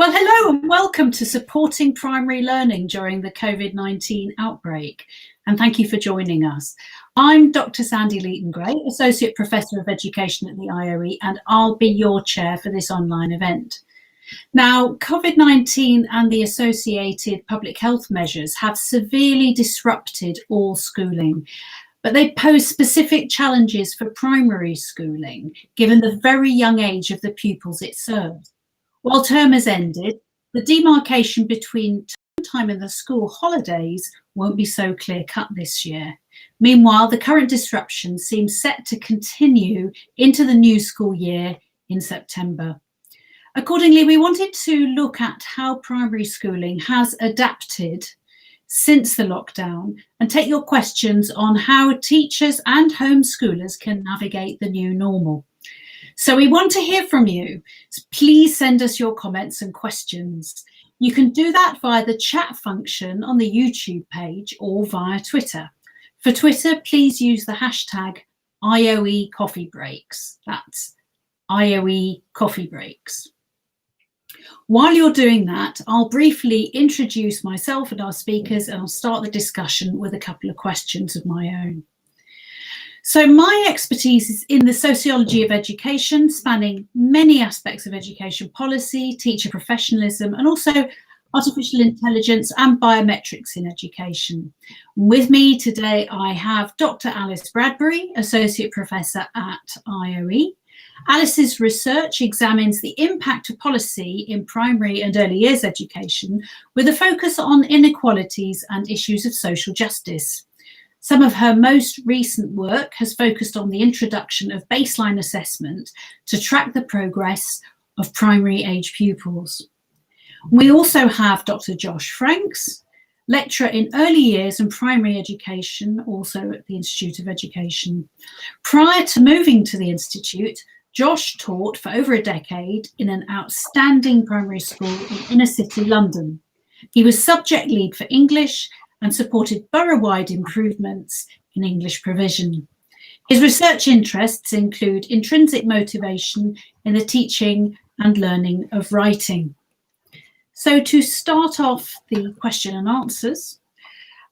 Well, hello and welcome to Supporting Primary Learning during the COVID-19 outbreak. And thank you for joining us. I'm Dr. Sandy Leaton-Gray, Associate Professor of Education at the IOE, and I'll be your chair for this online event. Now, COVID-19 and the associated public health measures have severely disrupted all schooling, but they pose specific challenges for primary schooling, given the very young age of the pupils it serves. While term has ended, the demarcation between term time and the school holidays won't be so clear-cut this year. Meanwhile, the current disruption seems set to continue into the new school year in September. Accordingly, we wanted to look at how primary schooling has adapted since the lockdown and take your questions on how teachers and homeschoolers can navigate the new normal. So we want to hear from you. So please send us your comments and questions. You can do that via the chat function on the YouTube page or via Twitter. For Twitter, please use the hashtag IOE Coffee Breaks. That's IOE Coffee Breaks. While you're doing that, I'll briefly introduce myself and our speakers, and I'll start the discussion with a couple of questions of my own. So my expertise is in the sociology of education, spanning many aspects of education policy, teacher professionalism, and also artificial intelligence and biometrics in education. With me today, I have Dr. Alice Bradbury, Associate Professor at IOE. Alice's research examines the impact of policy in primary and early years education with a focus on inequalities and issues of social justice. Some of her most recent work has focused on the introduction of baseline assessment to track the progress of primary age pupils. We also have Dr. Josh Franks, lecturer in early years and primary education, also at the Institute of Education. Prior to moving to the Institute, Josh taught for over a decade in an outstanding primary school in inner city London. He was subject lead for English and supported borough-wide improvements in English provision. His research interests include intrinsic motivation in the teaching and learning of writing. So to start off the question and answers,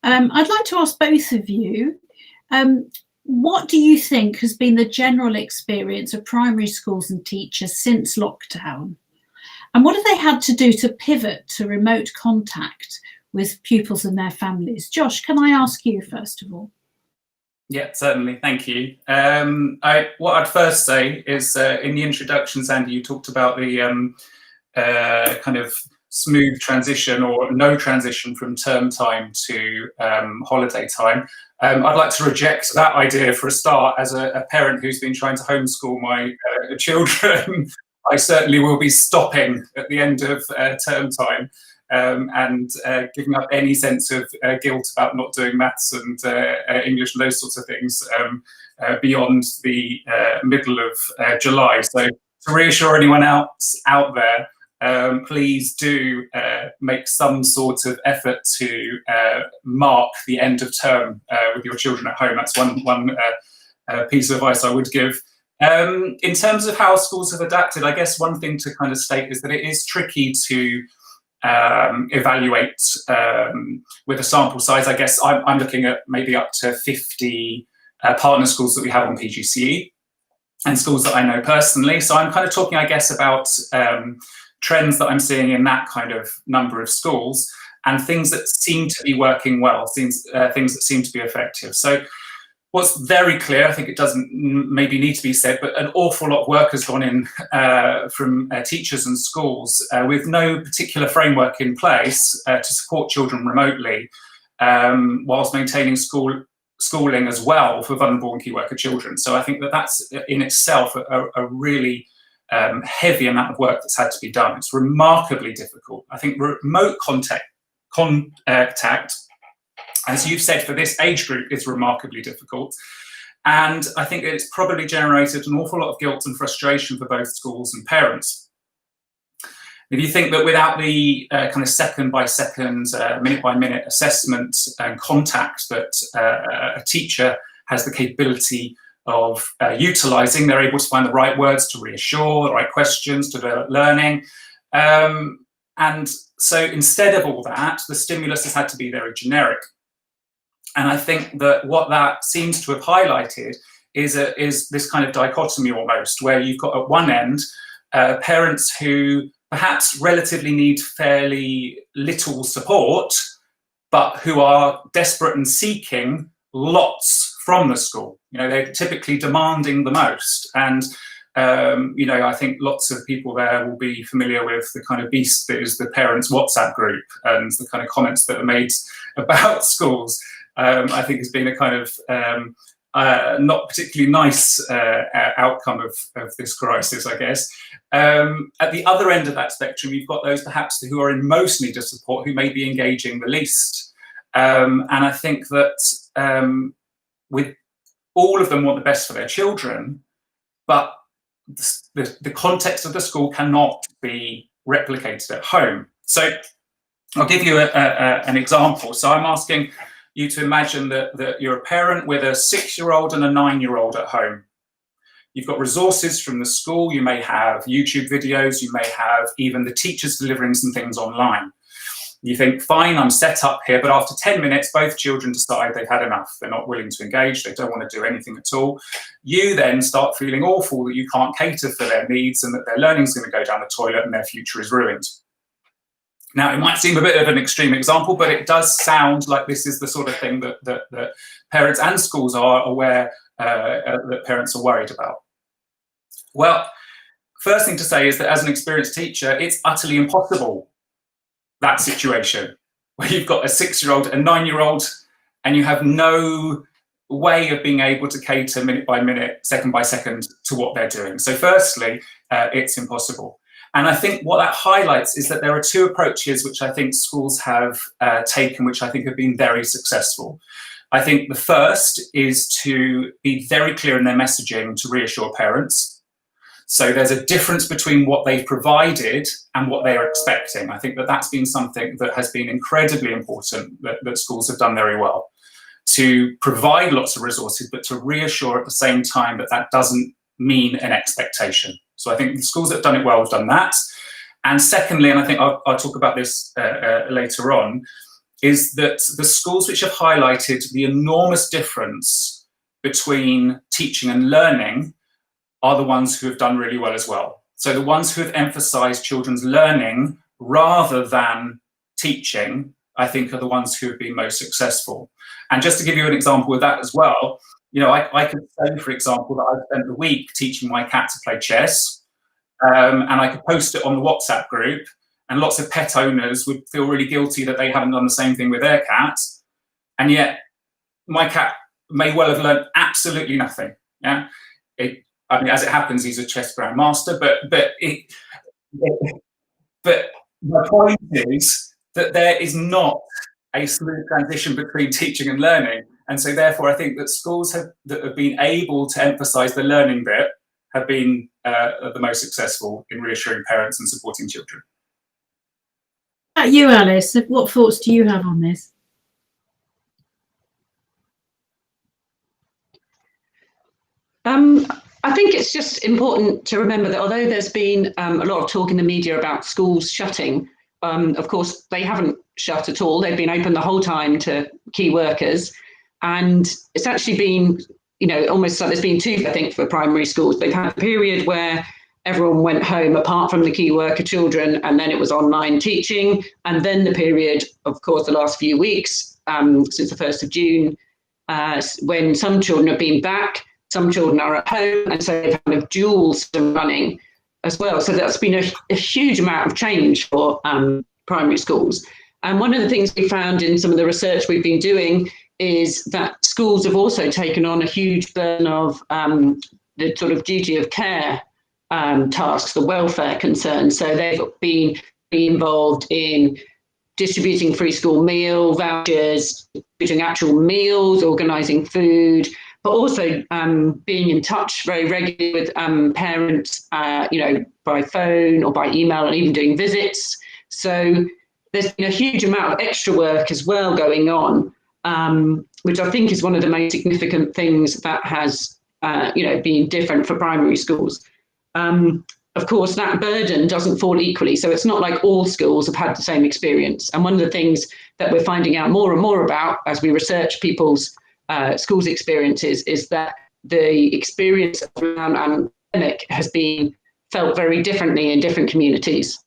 I'd like to ask both of you, what do you think has been the general experience of primary schools and teachers since lockdown? And what have they had to do to pivot to remote contact with pupils and their families? Josh, can I ask you first of all? Yeah, certainly. Thank you. What I'd first say is in the introduction, Sandy, you talked about the kind of smooth transition or no transition from term time to holiday time. I'd like to reject that idea for a start. As a parent who's been trying to homeschool my children, I certainly will be stopping at the end of term time. And giving up any sense of guilt about not doing maths and English and those sorts of things beyond the middle of July. So to reassure anyone else out there, please do make some sort of effort to mark the end of term with your children at home. That's one piece of advice I would give. In terms of how schools have adapted, I guess one thing to kind of state is that it is tricky to evaluate with a sample size. I guess I'm looking at maybe up to 50 partner schools that we have on PGCE and schools that I know personally. So I'm kind of talking, I guess, about trends that I'm seeing in that kind of number of schools and things that seem to be working well, things that seem to be effective. So what's very clear, I think it doesn't maybe need to be said, but an awful lot of work has gone in from teachers and schools with no particular framework in place to support children remotely, whilst maintaining schooling as well for vulnerable and key worker children. So I think that that's in itself a really heavy amount of work that's had to be done. It's remarkably difficult. I think remote contact, as you've said, for this age group is remarkably difficult. And I think it's probably generated an awful lot of guilt and frustration for both schools and parents. If you think that without the kind of second by second, minute by minute assessment and contact that a teacher has the capability of utilising, they're able to find the right words to reassure, the right questions to develop learning. And so instead of all that, the stimulus has had to be very generic. And I think that what that seems to have highlighted is this kind of dichotomy almost, where you've got at one end parents who perhaps relatively need fairly little support, but who are desperate and seeking lots from the school. You know, they're typically demanding the most. And you know, I think lots of people there will be familiar with the kind of beast that is the parents' WhatsApp group and the kind of comments that are made about schools. I think has been a kind of not particularly nice outcome of this crisis, I guess. At the other end of that spectrum, you've got those perhaps who are in most need of support, who may be engaging the least. And I think that with all of them want the best for their children, but the context of the school cannot be replicated at home. So I'll give you an example. So I'm asking you to imagine that you're a parent with a 6-year-old and a 9-year-old at home. You've got resources from the school. You may have YouTube videos. You may have even the teachers delivering some things online. You think, fine, I'm set up here, but after 10 minutes, both children decide they've had enough. They're not willing to engage. They don't want to do anything at all. You then start feeling awful that you can't cater for their needs and that their learning's going to go down the toilet and their future is ruined. Now, it might seem a bit of an extreme example, but it does sound like this is the sort of thing that parents and schools are aware that parents are worried about. Well, first thing to say is that as an experienced teacher, it's utterly impossible, that situation where you've got a 6-year-old and 9-year-old and you have no way of being able to cater minute by minute, second by second to what they're doing. So firstly, it's impossible. And I think what that highlights is that there are two approaches which I think schools have taken, which I think have been very successful. I think the first is to be very clear in their messaging to reassure parents. So there's a difference between what they've provided and what they are expecting. I think that that's been something that has been incredibly important that schools have done very well. To provide lots of resources, but to reassure at the same time that that doesn't mean an expectation. So I think the schools that have done it well have done that. And secondly, and I think I'll talk about this later on, is that the schools which have highlighted the enormous difference between teaching and learning are the ones who have done really well as well. So the ones who have emphasized children's learning rather than teaching, I think, are the ones who have been most successful. And just to give you an example of that as well, you know, I could say, for example, that I spent the week teaching my cat to play chess, and I could post it on the WhatsApp group, and lots of pet owners would feel really guilty that they haven't done the same thing with their cat, and yet my cat may well have learned absolutely nothing. Yeah, I mean, as it happens, he's a chess grandmaster, but my point is that there is not a smooth transition between teaching and learning. And so therefore, I think that schools that have been able to emphasize the learning bit have been the most successful in reassuring parents and supporting children. You, Alice, what thoughts do you have on this? I think it's just important to remember that although there's been a lot of talk in the media about schools shutting, of course, they haven't shut at all. They've been open the whole time to key workers. And it's actually been, you know, almost like there's been two, I think, for primary schools. They've had a period where everyone went home apart from the key worker children, and then it was online teaching. And then the period, of course, the last few weeks, since the 1st of June, when some children have been back, some children are at home, and so they've kind of dual system running as well. So that's been a huge amount of change for primary schools. And one of the things we found in some of the research we've been doing is that schools have also taken on a huge burden of the sort of duty of care tasks, the welfare concerns. So they've been involved in distributing free school meal vouchers, distributing actual meals, organising food, but also being in touch very regularly with parents, you know, by phone or by email, and even doing visits. So there's been a huge amount of extra work as well going on, which I think is one of the most significant things that has, you know, been different for primary schools. Of of course, that burden doesn't fall equally. So it's not like all schools have had the same experience. And one of the things that we're finding out more and more about as we research people's schools' experiences is that the experience around an pandemic has been felt very differently in different communities.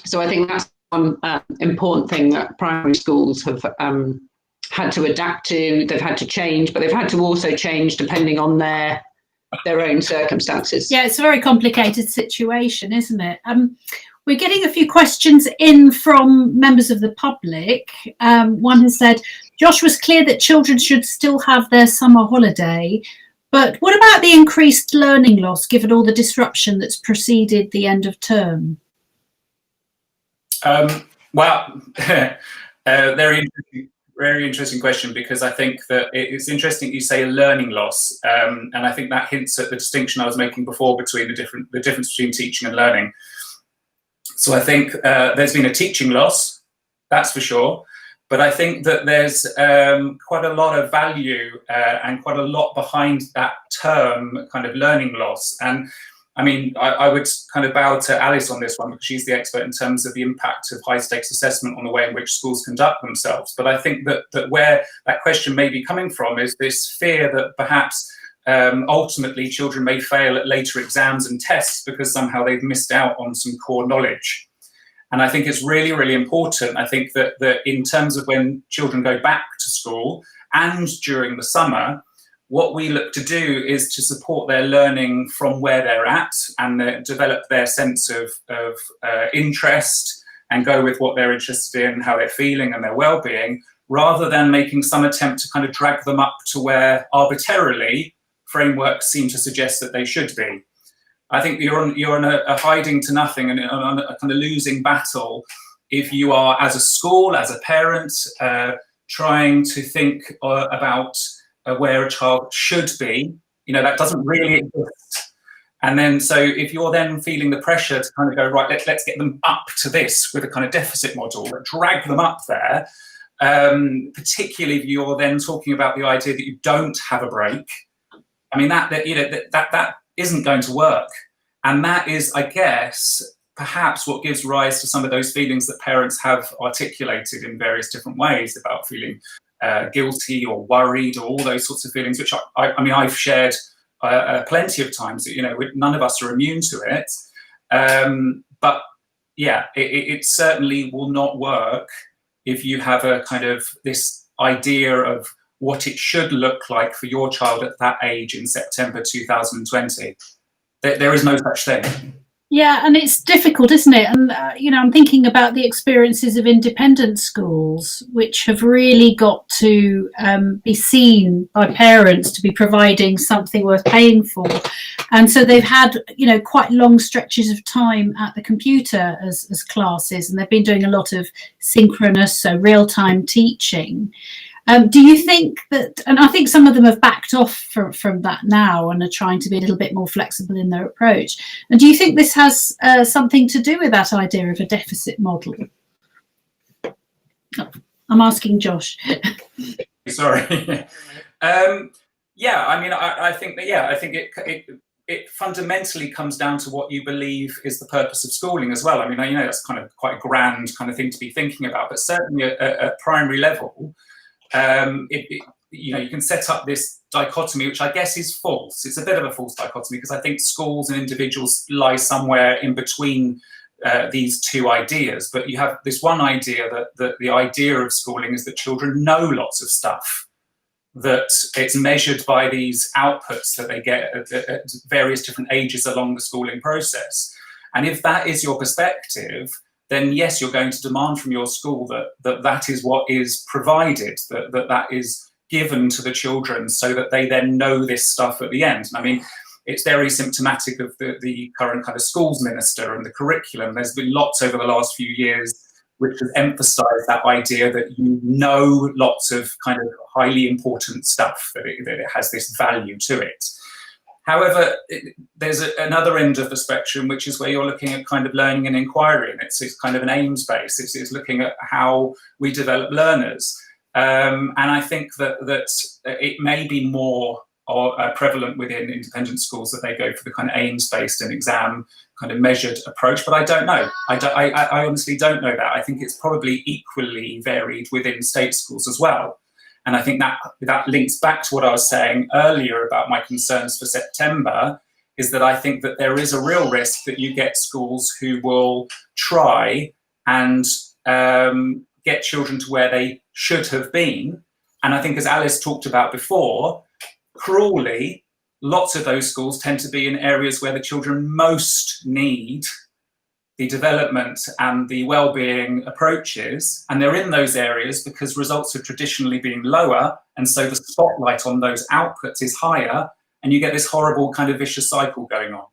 So I think that's one important thing that primary schools have had to adapt to. They've had to change, but they've had to also change depending on their own circumstances. Yeah, it's a very complicated situation, isn't it? We're getting a few questions in from members of the public. One has said, Josh was clear that children should still have their summer holiday, but what about the increased learning loss given all the disruption that's preceded the end of term? Well, very interesting question, because I think that it's interesting you say learning loss, and I think that hints at the distinction I was making before between the difference between teaching and learning. So I think there's been a teaching loss, that's for sure, but I think that there's quite a lot of value and quite a lot behind that term, kind of learning loss. And I mean, I would kind of bow to Alice on this one, because she's the expert in terms of the impact of high stakes assessment on the way in which schools conduct themselves. But I think that where that question may be coming from is this fear that perhaps ultimately children may fail at later exams and tests because somehow they've missed out on some core knowledge. And I think it's really, really important. I think that in terms of when children go back to school and during the summer, what we look to do is to support their learning from where they're at and develop their sense of interest and go with what they're interested in, how they're feeling and their well-being, rather than making some attempt to kind of drag them up to where arbitrarily frameworks seem to suggest that they should be. I think you're on a hiding to nothing and on a kind of losing battle if you are, as a school, as a parent, trying to think about where a child should be. You know, that doesn't really exist. And then, so if you're then feeling the pressure to kind of go, right, let's get them up to this with a kind of deficit model, drag them up there, particularly if you're then talking about the idea that you don't have a break. I mean, that isn't going to work. And that is, I guess, perhaps what gives rise to some of those feelings that parents have articulated in various different ways about feeling guilty or worried, or all those sorts of feelings, which I mean, I've shared plenty of times. You know, none of us are immune to it. But yeah, it certainly will not work if you have a kind of this idea of what it should look like for your child at that age in September 2020. There is no such thing. Yeah, and it's difficult, isn't it? And, you know, I'm thinking about the experiences of independent schools, which have really got to be seen by parents to be providing something worth paying for. And so they've had, you know, quite long stretches of time at the computer as classes, and they've been doing a lot of synchronous, so real-time teaching. Do you think that, and I think some of them have backed off from that now and are trying to be a little bit more flexible in their approach. And do you think this has something to do with that idea of a deficit model? Oh, I'm asking Josh. Sorry. Yeah, I mean, I think that, yeah, I think it fundamentally comes down to what you believe is the purpose of schooling as well. I mean, you know, that's kind of quite a grand kind of thing to be thinking about, but certainly at primary level, you know, you can set up this dichotomy, which I guess is false. It's a bit of a false dichotomy, because I think schools and individuals lie somewhere in between these two ideas. But you have this one idea that the idea of schooling is that children know lots of stuff, that it's measured by these outputs that they get at various different ages along the schooling process. And if that is your perspective, then yes, you're going to demand from your school that is what is provided, that is given to the children, so that they then know this stuff at the end. And I mean, it's very symptomatic of the current kind of schools minister and the curriculum. There's been lots over the last few years which has emphasised that idea that you know lots of kind of highly important stuff, that it has this value to it. However, there's another end of the spectrum, which is where you're looking at kind of learning and inquiry, and it's kind of an aims base. It's looking at how we develop learners. And I think that it may be more are prevalent within independent schools, that they go for the kind of aims-based and exam kind of measured approach, but I don't know. I honestly don't know that. I think it's probably equally varied within state schools as well. And I think that links back to what I was saying earlier about my concerns for September, is that I think that there is a real risk that you get schools who will try and get children to where they should have been. And I think, as Alice talked about before, cruelly, lots of those schools tend to be in areas where the children most need the development and the well-being approaches, and they're in those areas because results have traditionally been lower, and so the spotlight on those outputs is higher, and you get this horrible kind of vicious cycle going on.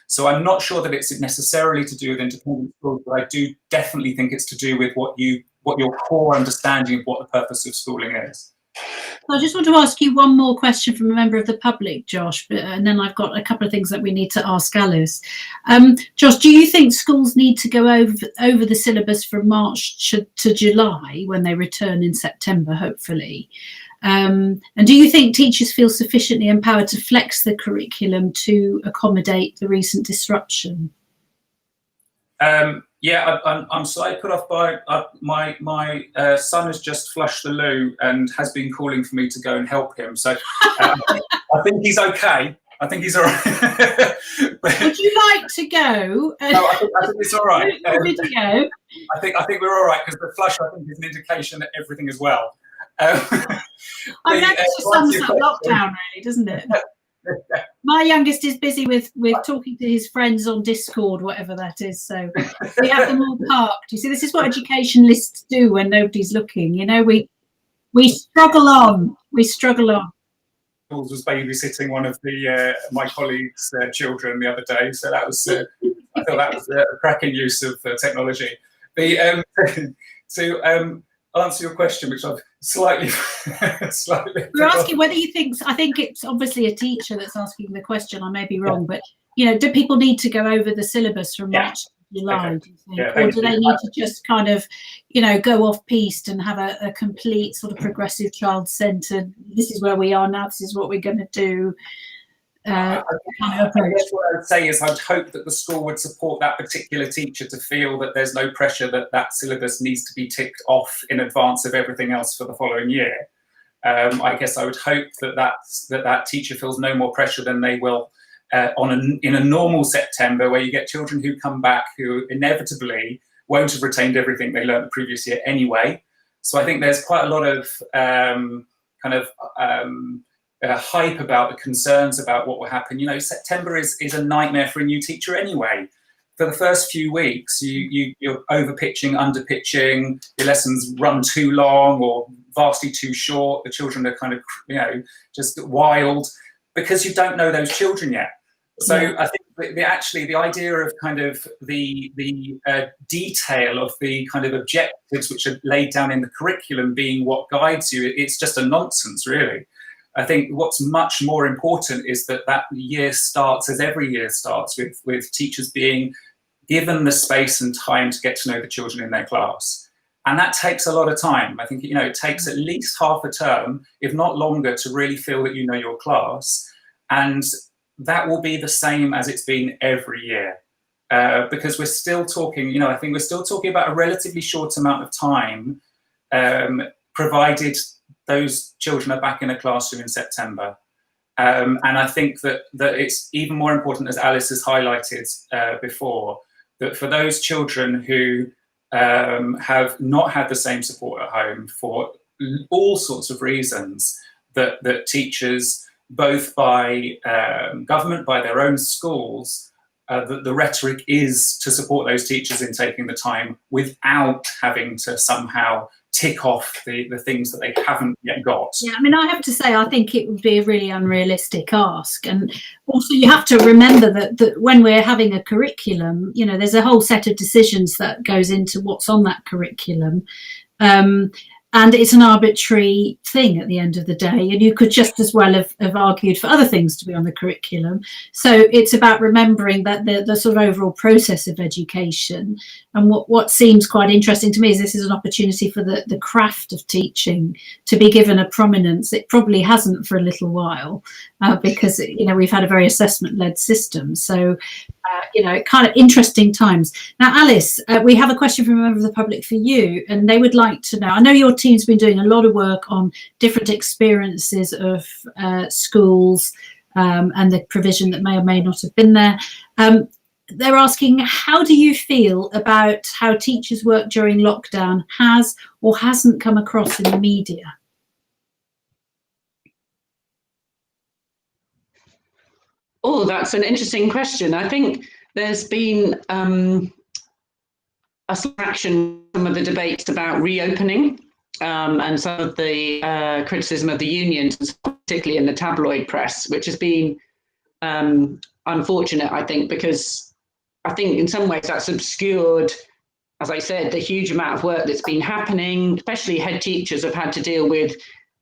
So I'm not sure that it's necessarily to do with independent schools, but I do definitely think it's to do with what your core understanding of what the purpose of schooling is. I just want to ask you one more question from a member of the public, Josh, and then I've got a couple of things that we need to ask Alice. Josh, do you think schools need to go over the syllabus from March to July when they return in September, hopefully? And do you think teachers feel sufficiently empowered to flex the curriculum to accommodate the recent disruption? Yeah, I'm slightly put off by my son has just flushed the loo and has been calling for me to go and help him. So I think he's okay. I think he's all right. Would you like to go? No, I think it's all right. Video. I think we're all right, because the flush, I think, is an indication that everything is well. I mean, that just sums up lockdown, really, doesn't it? My youngest is busy with talking to his friends on Discord, whatever that is. So we have them all parked. You see, this is what educationalists do when nobody's looking. You know, we struggle on. We struggle on. Was babysitting one of my colleagues' children the other day, so that was I thought that was a cracking use of technology. To answer your question, which I've slightly we're asking whether you think, I think it's obviously a teacher that's asking the question, I may be wrong, but you know, do people need to go over the syllabus from March to July, do you think? Or do they need to just kind of, you know, go off piste and have a complete sort of progressive child-centered, this is where we are now, this is what we're going to do? I guess what I would say is I'd hope that the school would support that particular teacher to feel that there's no pressure that syllabus needs to be ticked off in advance of everything else for the following year. I guess I would hope that teacher feels no more pressure than they will in a normal September, where you get children who come back who inevitably won't have retained everything they learned the previous year anyway. So I think there's quite a lot of hype about the concerns about what will happen. You know, September is a nightmare for a new teacher anyway. For the first few weeks, you're over pitching, under pitching, your lessons run too long or vastly too short. The children are kind of, you know, just wild because you don't know those children yet. So I think the idea of kind of the detail of the kind of objectives which are laid down in the curriculum being what guides you, it's just a nonsense, really. I think what's much more important is that year starts, as every year starts, with teachers being given the space and time to get to know the children in their class. And that takes a lot of time. I think, you know, it takes at least half a term, if not longer, to really feel that you know your class. And that will be the same as it's been every year. Because we're still talking, you know, I think we're still talking about a relatively short amount of time, provided those children are back in a classroom in September. And I think that it's even more important, as Alice has highlighted before, that for those children who have not had the same support at home for all sorts of reasons, that teachers, both by government, by their own schools, the rhetoric is to support those teachers in taking the time without having to somehow tick off the things that they haven't yet got. Yeah, I mean, I have to say, I think it would be a really unrealistic ask. And also you have to remember that when we're having a curriculum, you know, there's a whole set of decisions that goes into what's on that curriculum. and it's an arbitrary thing at the end of the day, and you could just as well have argued for other things to be on the curriculum. So it's about remembering that the sort of overall process of education, and what seems quite interesting to me is this is an opportunity for the craft of teaching to be given a prominence it probably hasn't for a little while, because we've had a very assessment-led system. So kind of interesting times. Now, Alice, we have a question from a member of the public for you, and they would like to know, I know your team's been doing a lot of work on different experiences of schools and the provision that may or may not have been there. They're asking, how do you feel about how teachers' work during lockdown has or hasn't come across in the media? Oh, that's an interesting question. I think there's been a fraction in some of the debates about reopening and some of the criticism of the unions, particularly in the tabloid press, which has been unfortunate, I think, because I think in some ways that's obscured, as I said, the huge amount of work that's been happening. Especially head teachers have had to deal with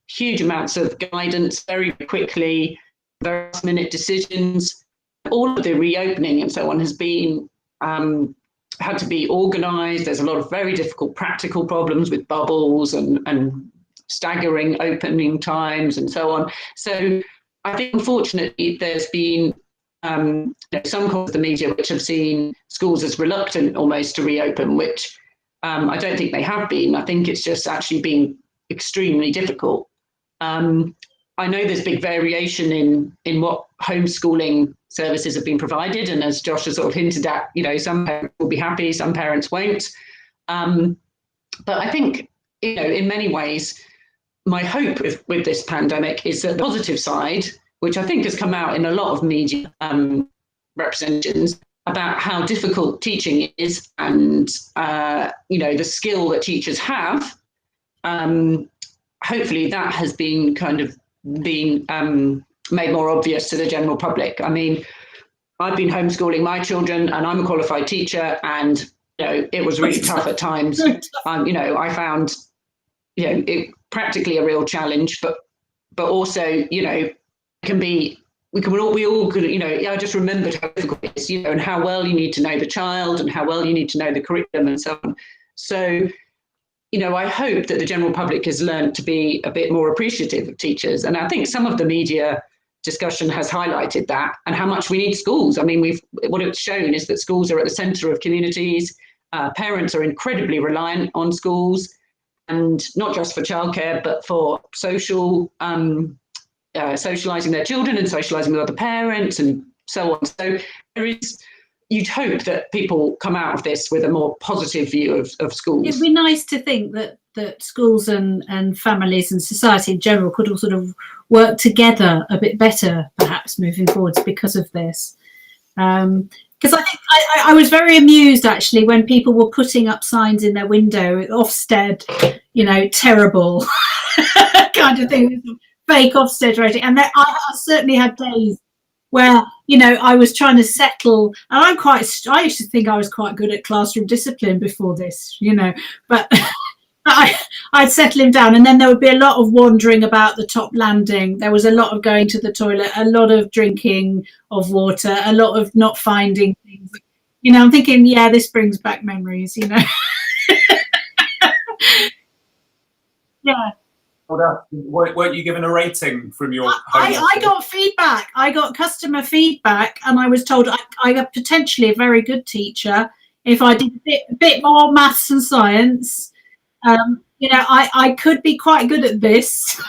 huge amounts of guidance very quickly, very last-minute decisions. All of the reopening and so on has been had to be organised. There's a lot of very difficult practical problems with bubbles and staggering opening times and so on. So I think, unfortunately, there's been some corners of the media which have seen schools as reluctant almost to reopen, which I don't think they have been. I think it's just actually been extremely difficult. I know there's big variation in what homeschooling services have been provided, and as Josh has sort of hinted at, some parents will be happy, some parents won't. But I think, in many ways, my hope with this pandemic is that the positive side, which I think has come out in a lot of media representations about how difficult teaching is, and the skill that teachers have. Hopefully, that has been been made more obvious to the general public. I mean, I've been homeschooling my children, and I'm a qualified teacher, and it was really tough at times. I found it practically a real challenge, but also I just remembered how difficult it is, and how well you need to know the child and how well you need to know the curriculum and so on. So I hope that the general public has learned to be a bit more appreciative of teachers. And I think some of the media discussion has highlighted that, and how much we need schools. I mean, what it's shown is that schools are at the centre of communities. Parents are incredibly reliant on schools, and not just for childcare, but for socialising their children and socialising with other parents and so on. So you'd hope that people come out of this with a more positive view of schools. It'd be nice to think that schools and families and society in general could all sort of work together a bit better, perhaps, moving forwards because of this. Because I think I was very amused, actually, when people were putting up signs in their window, Ofsted, terrible kind of thing, fake Ofsted rating. And I certainly had days where, I was trying to settle, and I used to think I was quite good at classroom discipline before this, but I'd settle him down, and then there would be a lot of wandering about the top landing. There was a lot of going to the toilet, a lot of drinking of water, a lot of not finding things. I'm thinking, yeah, this brings back memories, Yeah. Weren't you given a rating from your I got feedback. I got customer feedback, and I was told I got potentially a very good teacher if I did a bit more maths and science. I could be quite good at this.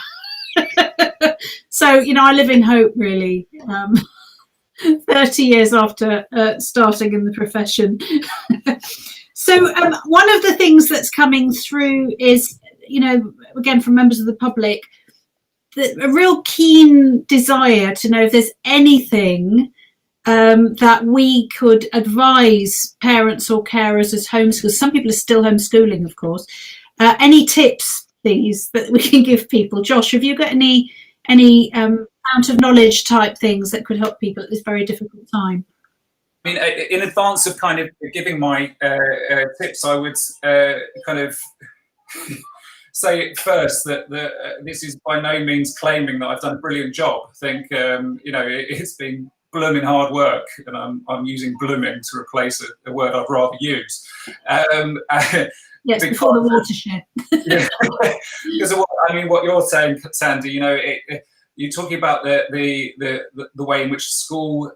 So, I live in hope, really. 30 years after starting in the profession. So one of the things that's coming through is, again, from members of the public, a real keen desire to know if there's anything that we could advise parents or carers as homeschoolers. Some people are still homeschooling, of course. Any tips, please, that we can give people? Josh, have you got any out of knowledge type things that could help people at this very difficult time? I mean, in advance of kind of giving my tips, I would kind of say first that this is by no means claiming that I've done a brilliant job. I think it's been blooming hard work, and I'm using blooming to replace a word I'd rather use. Yes, before the watershed. Yeah, because what you're saying, Sandy, you're talking about the way in which school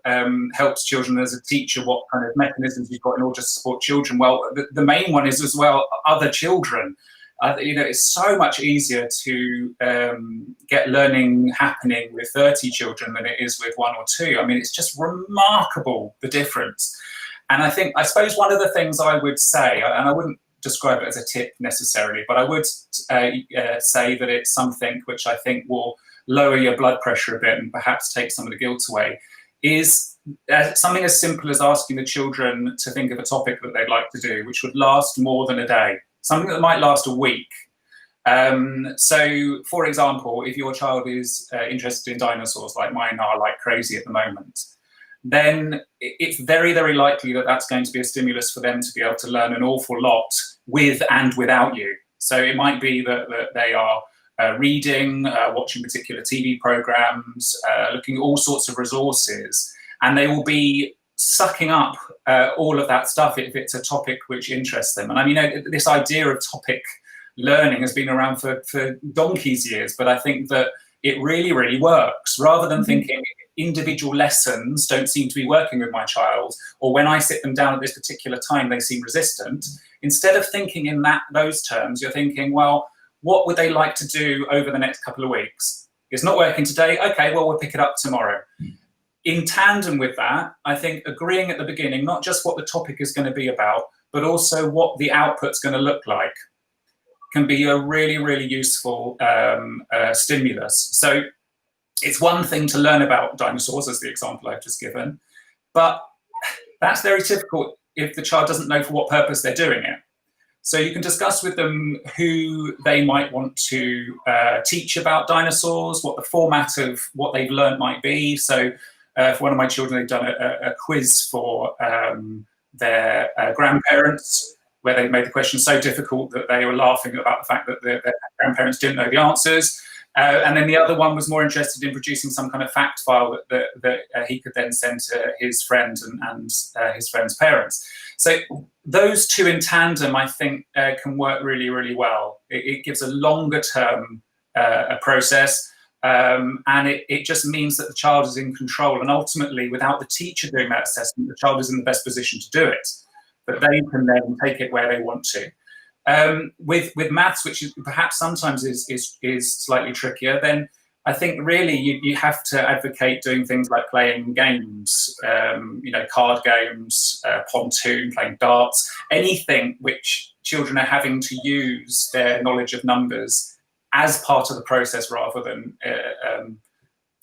helps children as a teacher, what kind of mechanisms you've got in order to support children. Well, the main one is as well other children. It's so much easier to get learning happening with 30 children than it is with 1 or 2. I mean, it's just remarkable, the difference. And I suppose one of the things I would say, and I wouldn't describe it as a tip necessarily, but I would say that it's something which I think will lower your blood pressure a bit and perhaps take some of the guilt away, is something as simple as asking the children to think of a topic that they'd like to do, which would last more than a day, something that might last a week. So, for example, if your child is interested in dinosaurs, like mine are like crazy at the moment, then it's very, very likely that that's going to be a stimulus for them to be able to learn an awful lot with and without you. So it might be that they are reading, watching particular TV programs, looking at all sorts of resources, and they will be sucking up all of that stuff if it's a topic which interests them. And I mean, this idea of topic learning has been around for donkey's years, but I think that it really, really works. Rather than thinking individual lessons don't seem to be working with my child, or when I sit them down at this particular time, they seem resistant. Instead of thinking in those terms, you're thinking, well, what would they like to do over the next couple of weeks? It's not working today. Okay, well, we'll pick it up tomorrow. In tandem with that, I think agreeing at the beginning, not just what the topic is going to be about, but also what the output's going to look like, can be a really, really useful stimulus. So it's one thing to learn about dinosaurs, as the example I've just given, but that's very difficult if the child doesn't know for what purpose they're doing it. So you can discuss with them who they might want to teach about dinosaurs, what the format of what they've learned might be. So for one of my children, they've done a quiz for their grandparents, where they made the question so difficult that they were laughing about the fact that their grandparents didn't know the answers. And then the other one was more interested in producing some kind of fact file that he could then send to his friend and his friend's parents. So those two in tandem, I think, can work really, really well. It gives a longer term process, and it just means that the child is in control. And ultimately, without the teacher doing that assessment, the child is in the best position to do it. But they can then take it where they want to. With maths, which is perhaps sometimes is slightly trickier, then I think really you have to advocate doing things like playing games, card games, pontoon, playing darts, anything which children are having to use their knowledge of numbers as part of the process rather than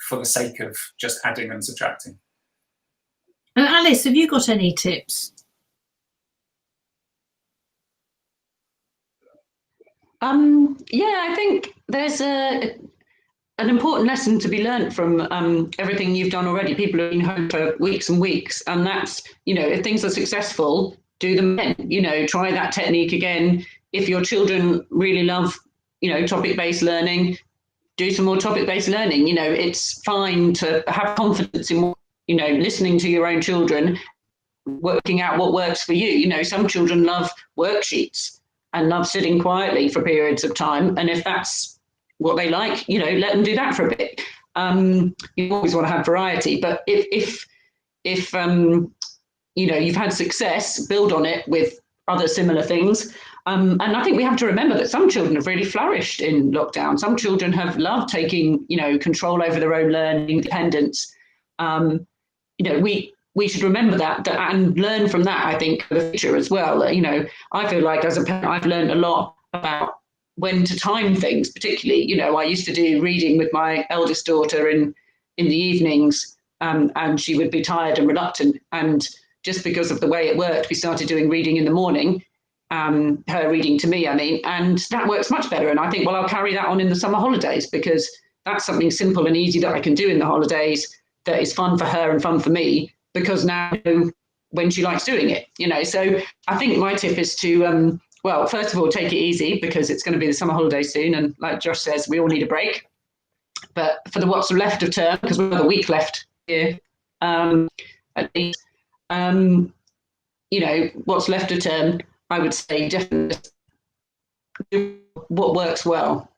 for the sake of just adding and subtracting. And Alice, have you got any tips? Yeah, I think there's an important lesson to be learned from everything you've done already. People have been home for weeks and weeks, and that's, if things are successful, do them again. Try that technique again. If your children really love, topic-based learning, do some more topic-based learning. It's fine to have confidence in, listening to your own children, working out what works for you. Some children love worksheets and love sitting quietly for periods of time. And if that's what they like, let them do that for a bit. You always want to have variety, but if you've had success, build on it with other similar things. And I think we have to remember that some children have really flourished in lockdown. Some children have loved taking, control over their own learning, independence. We should remember that and learn from that, I think, for the future as well. I feel like as a parent, I've learned a lot about when to time things, particularly, I used to do reading with my eldest daughter in the evenings, and she would be tired and reluctant. And just because of the way it worked, we started doing reading in the morning, her reading to me, and that works much better. And I think, well, I'll carry that on in the summer holidays, because that's something simple and easy that I can do in the holidays that is fun for her and fun for me, because now I know when she likes doing it, So I think my tip is to well, first of all, take it easy because it's going to be the summer holiday soon. And like Josh says, we all need a break. But for the what's left of term, because we've got a week left here, at least, what's left of term, I would say definitely do what works well.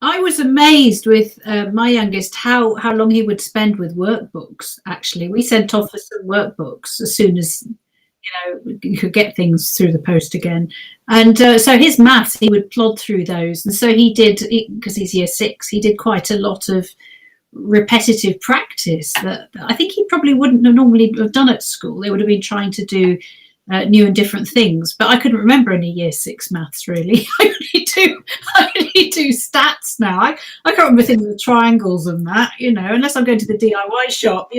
I was amazed with my youngest how long he would spend with workbooks. Actually, we sent off for some workbooks as soon as you could get things through the post again, and so his maths, he would plod through those, and so he did, because he's year 6, he did quite a lot of repetitive practice that I think he probably wouldn't have normally have done at school. They would have been trying to do new and different things, but I couldn't remember any year 6 maths really. I only do stats now. I can't remember things with triangles and that, unless I'm going to the DIY shop,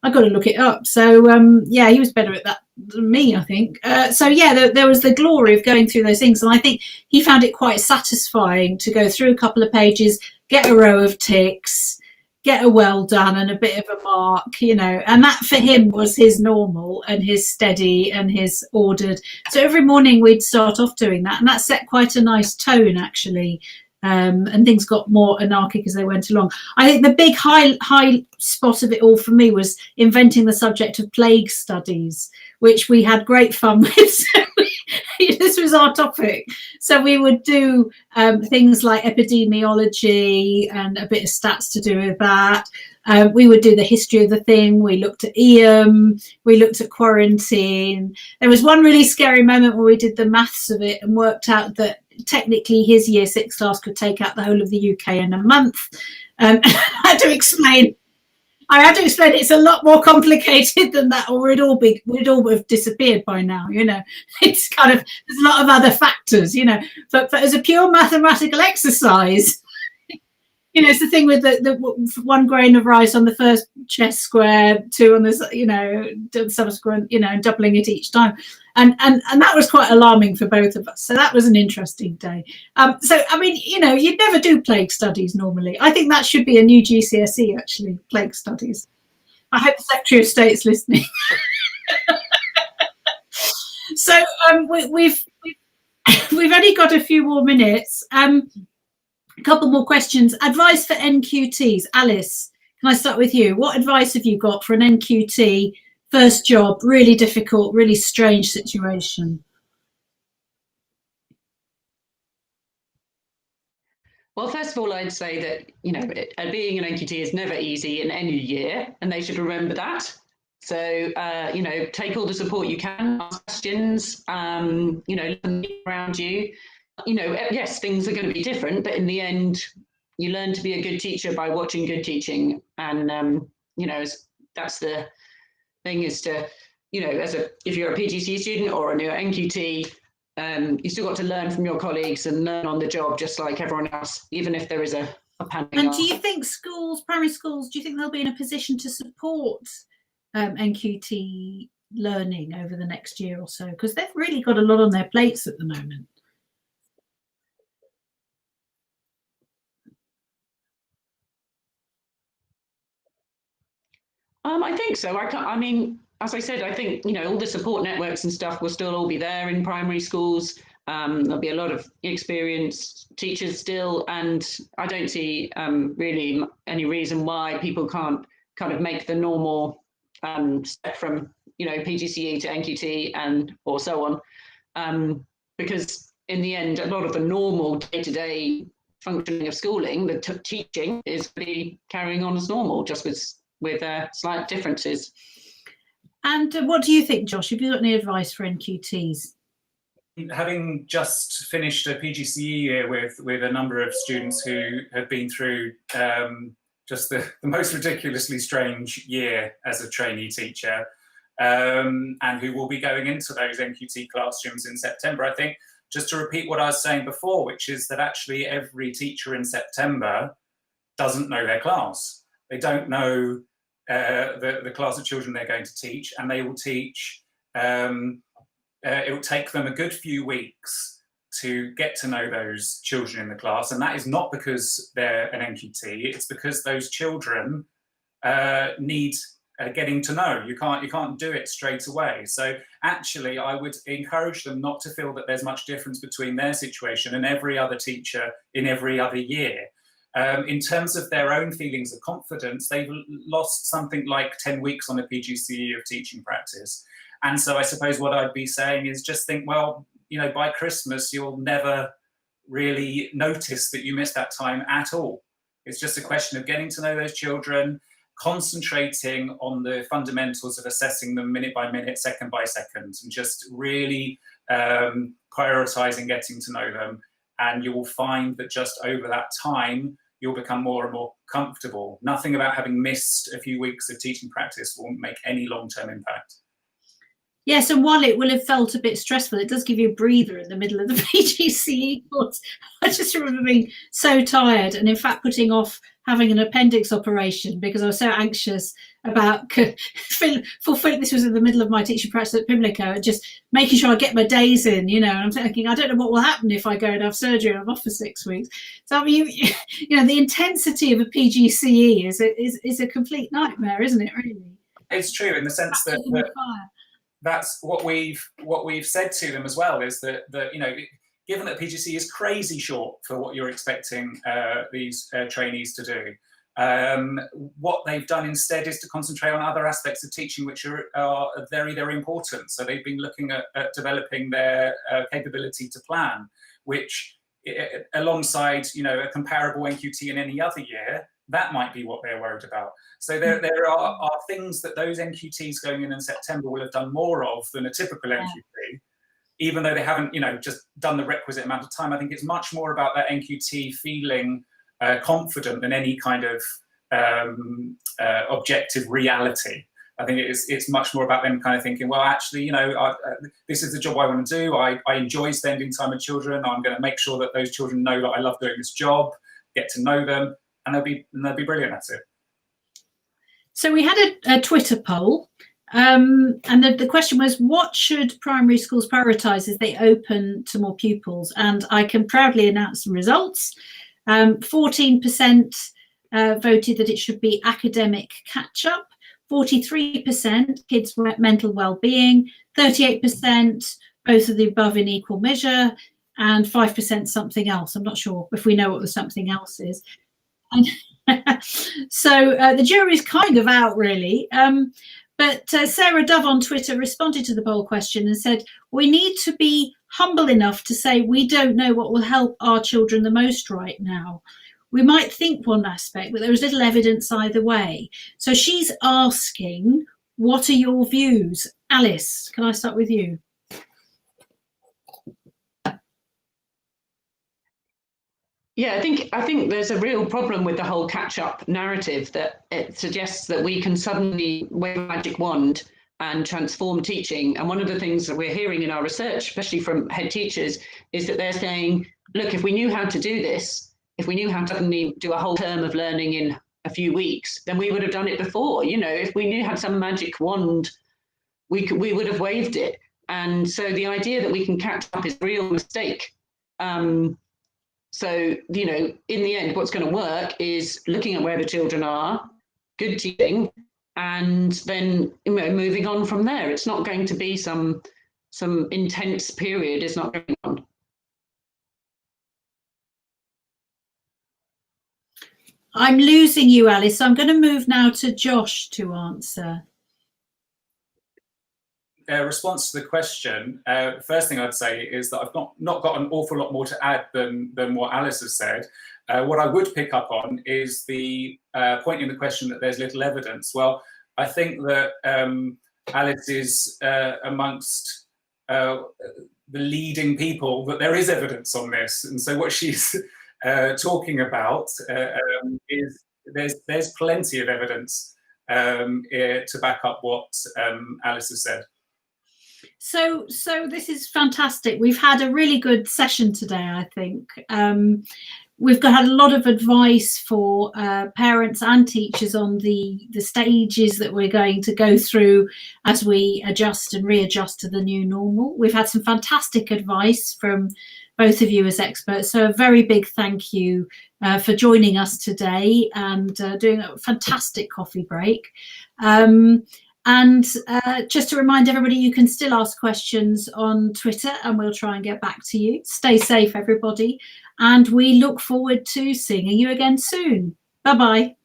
I've got to look it up. So yeah, he was better at that than me, I think. So yeah, there was the glory of going through those things, and I think he found it quite satisfying to go through a couple of pages, get a row of ticks, get a well done and a bit of a mark, and that for him was his normal and his steady and his ordered. So every morning we'd start off doing that, and that set quite a nice tone actually. And things got more anarchic as they went along. I think the big high spot of it all for me was inventing the subject of plague studies, which we had great fun with. So this was our topic. So we would do things like epidemiology and a bit of stats to do with that. We would do the history of the thing. We looked at EM. We looked at quarantine. There was one really scary moment where we did the maths of it and worked out that technically his year 6 class could take out the whole of the UK in a month. I had to explain it's a lot more complicated than that, or we'd all have disappeared by now. It's kind of, there's a lot of other factors, but as a pure mathematical exercise, it's the thing with the 1 grain of rice on the first chess square, 2 on the subsequent, doubling it each time, and that was quite alarming for both of us. So that was an interesting day. So I mean, you'd never do plague studies normally. I think that should be a new GCSE actually, plague studies. I hope the Secretary of State's listening. So we've only got a few more minutes. A couple more questions. Advice for NQTs. Alice, can I start with you? What advice have you got for an NQT first job, really difficult, really strange situation? Well, first of all, I'd say that, being an NQT is never easy in any year, and they should remember that. So, take all the support you can, ask questions, listen around you. Yes, things are going to be different, but in the end, you learn to be a good teacher by watching good teaching. And, that's the thing, is to, if you're a PGC student or a new NQT, you still got to learn from your colleagues and learn on the job, just like everyone else, even if there is a pandemic. And do you think primary schools, do you think they'll be in a position to support NQT learning over the next year or so? Because they've really got a lot on their plates at the moment. I think so. As I said, I think, all the support networks and stuff will still all be there in primary schools. There'll be a lot of experienced teachers still, and I don't see really any reason why people can't kind of make the normal step from, PGCE to NQT or so on. Because in the end, a lot of the normal day-to-day functioning of schooling, the teaching is really carrying on as normal, just with slight differences. And what do you think, Josh? Have you got any advice for NQTs? Having just finished a PGCE year with a number of students who have been through just the most ridiculously strange year as a trainee teacher, and who will be going into those NQT classrooms in September, I think, just to repeat what I was saying before, which is that actually every teacher in September doesn't know their class. They don't know the class of children they're going to teach, and they will teach. It will take them a good few weeks to get to know those children in the class, and that is not because they're an NQT. It's because those children need getting to know. You can't do it straight away. So actually, I would encourage them not to feel that there's much difference between their situation and every other teacher in every other year. In terms of their own feelings of confidence, they've lost something like 10 weeks on a PGCE of teaching practice. And so I suppose what I'd be saying is just think, well, you know, by Christmas, you'll never really notice that you missed that time at all. It's just a question of getting to know those children, concentrating on the fundamentals of assessing them minute by minute, second by second, and just really prioritizing getting to know them. And you will find that just over that time, you'll become more and more comfortable. Nothing about having missed a few weeks of teaching practice will make any long-term impact. Yes, and while it will have felt a bit stressful, it does give you a breather in the middle of the PGCE course. I just remember being so tired, and in fact putting off having an appendix operation because I was so anxious about fulfilling. This was in the middle of my teaching practice at Pimlico, and just making sure I get my days in, you know. And I'm thinking, I don't know what will happen if I go and have surgery and I'm off for 6 weeks. So I mean, you know, the intensity of a PGCE is a complete nightmare, isn't it? Really, it's true in the sense that that's what we've said to them as well, is that you know, given that PGCE is crazy short for what you're expecting these trainees to do, what they've done instead is to concentrate on other aspects of teaching which are very, very important. So they've been looking at developing their capability to plan, which alongside, you know, a comparable NQT in any other year, that might be what they're worried about. So there are things that those NQTs going in September will have done more of than a typical NQT, even though they haven't, you know, just done the requisite amount of time. I think it's much more about that NQT feeling confident than any kind of objective reality. I think it's much more about them kind of thinking, well, actually, you know, this is the job I want to do. I enjoy spending time with children. I'm going to make sure that those children know that I love doing this job, get to know them, and they'll be brilliant at it. So we had a Twitter poll, and the question was, what should primary schools prioritise as they open to more pupils? And I can proudly announce some results. 14% voted that it should be academic catch-up, 43% kids' mental well-being, 38% both of the above in equal measure, and 5% something else. I'm not sure if we know what the something else is. And so the jury's kind of out, really. But Sarah Dove on Twitter responded to the poll question and said, we need to be humble enough to say we don't know what will help our children the most right now. We might think one aspect, but there is little evidence either way. So she's asking, what are your views? Alice, can I start with you? Yeah, I think there's a real problem with the whole catch-up narrative, that it suggests that we can suddenly wave a magic wand and transform teaching. And one of the things that we're hearing in our research, especially from head teachers, is that they're saying, look, if we knew how to do this, if we knew how to suddenly do a whole term of learning in a few weeks, then we would have done it before. You know, if we knew had some magic wand, we would have waved it. And so the idea that we can catch up is a real mistake. So, you know, in the end, what's going to work is looking at where the children are, good teaching, and then, you know, moving on from there. It's not going to be some intense period. It's not going on. I'm losing you, Alice. So I'm going to move now to Josh to answer. Response to the question, first thing I'd say is that I've not got an awful lot more to add than what Alice has said. What I would pick up on is the point in the question that there's little evidence. Well, I think that Alice is amongst the leading people that there is evidence on this, and so what she's talking about is there's plenty of evidence to back up what Alice has said. So this is fantastic. We've had a really good session today, I think. We've had a lot of advice for parents and teachers on the stages that we're going to go through as we adjust and readjust to the new normal. We've had some fantastic advice from both of you as experts. So a very big thank you for joining us today and doing a fantastic coffee break. And just to remind everybody, you can still ask questions on Twitter and we'll try and get back to you. Stay safe, everybody. And we look forward to seeing you again soon. Bye-bye.